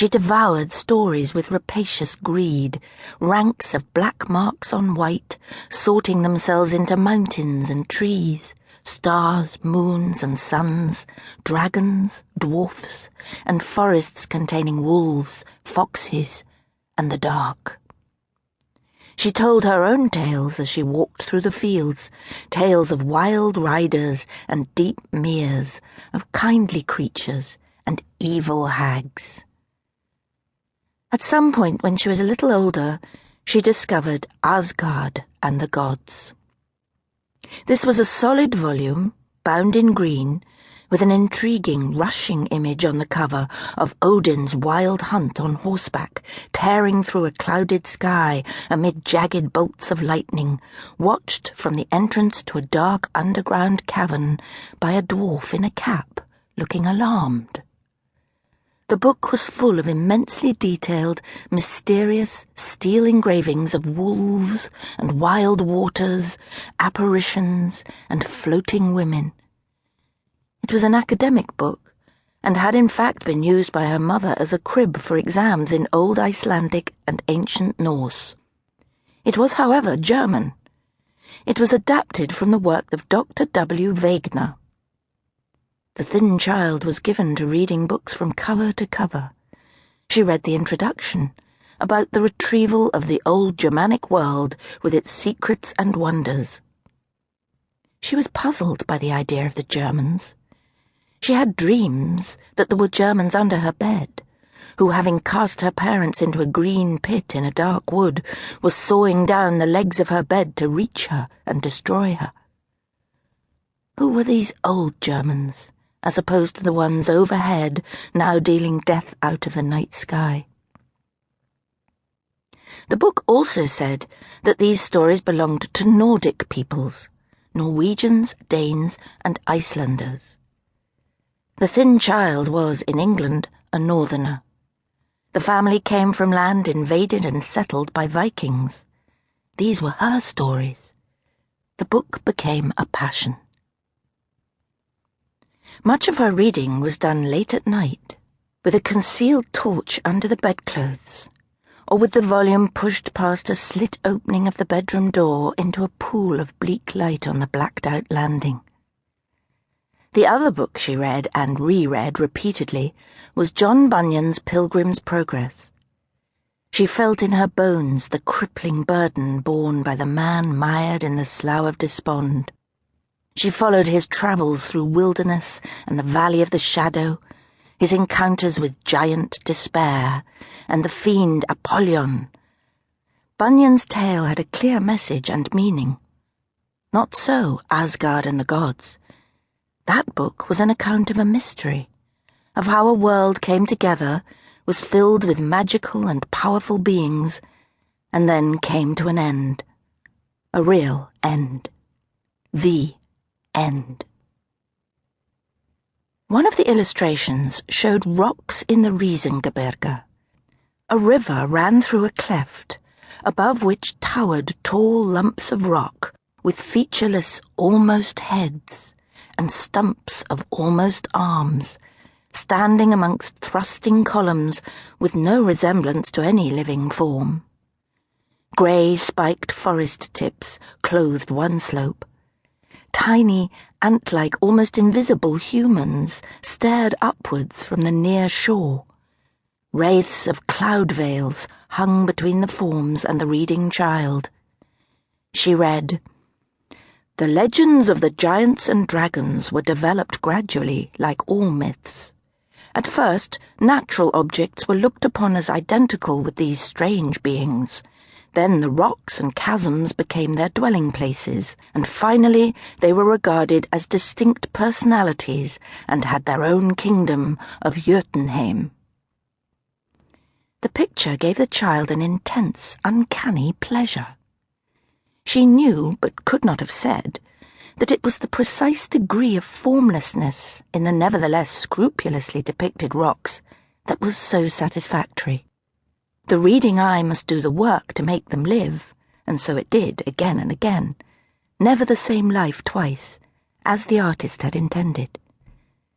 She devoured stories with rapacious greed, ranks of black marks on white, sorting themselves into mountains and trees, stars, moons and suns, dragons, dwarfs, and forests containing wolves, foxes, and the dark. She told her own tales as she walked through the fields, tales of wild riders and deep meres, of kindly creatures and evil hags. At some point when she was a little older, she discovered Asgard and the Gods. This was a solid volume, bound in green, with an intriguing, rushing image on the cover of Odin's wild hunt on horseback, tearing through a clouded sky amid jagged bolts of lightning, watched from the entrance to a dark underground cavern by a dwarf in a cap, looking alarmed. The book was full of immensely detailed, mysterious steel engravings of wolves and wild waters, apparitions and floating women. It was an academic book, and had in fact been used by her mother as a crib for exams in Old Icelandic and Ancient Norse. It was, however, German. It was adapted from the work of Dr. W. Wagner. The thin child was given to reading books from cover to cover. She read the introduction, about the retrieval of the old Germanic world with its secrets and wonders. She was puzzled by the idea of the Germans. She had dreams that there were Germans under her bed, who, having cast her parents into a green pit in a dark wood, were sawing down the legs of her bed to reach her and destroy her. Who were these old Germans, as opposed to the ones overhead, now dealing death out of the night sky? The book also said that these stories belonged to Nordic peoples, Norwegians, Danes, and Icelanders. The thin child was, in England, a northerner. The family came from land invaded and settled by Vikings. These were her stories. The book became a passion. Much of her reading was done late at night, with a concealed torch under the bedclothes, or with the volume pushed past a slit opening of the bedroom door into a pool of bleak light on the blacked-out landing. The other book she read and reread repeatedly was John Bunyan's Pilgrim's Progress. She felt in her bones the crippling burden borne by the man mired in the slough of despond. She followed his travels through wilderness and the valley of the shadow, his encounters with giant despair and the fiend Apollyon. Bunyan's tale had a clear message and meaning. Not so Asgard and the Gods. That book was an account of a mystery, of how a world came together, was filled with magical and powerful beings, and then came to an end. A real end. The end. One of the illustrations showed rocks in the Riesengebirge. A river ran through a cleft, above which towered tall lumps of rock with featureless almost heads and stumps of almost arms, standing amongst thrusting columns with no resemblance to any living form. Grey spiked forest tips clothed one slope. Tiny, ant-like, almost invisible humans stared upwards from the near shore. Wraiths of cloud veils hung between the forms and the reading child. She read, "The legends of the giants and dragons were developed gradually, like all myths. At first, natural objects were looked upon as identical with these strange beings. Then the rocks and chasms became their dwelling places, and finally they were regarded as distinct personalities and had their own kingdom of Jotunheim." The picture gave the child an intense, uncanny pleasure. She knew, but could not have said, that it was the precise degree of formlessness in the nevertheless scrupulously depicted rocks that was so satisfactory. The reading eye must do the work to make them live, and so it did again and again, never the same life twice, as the artist had intended.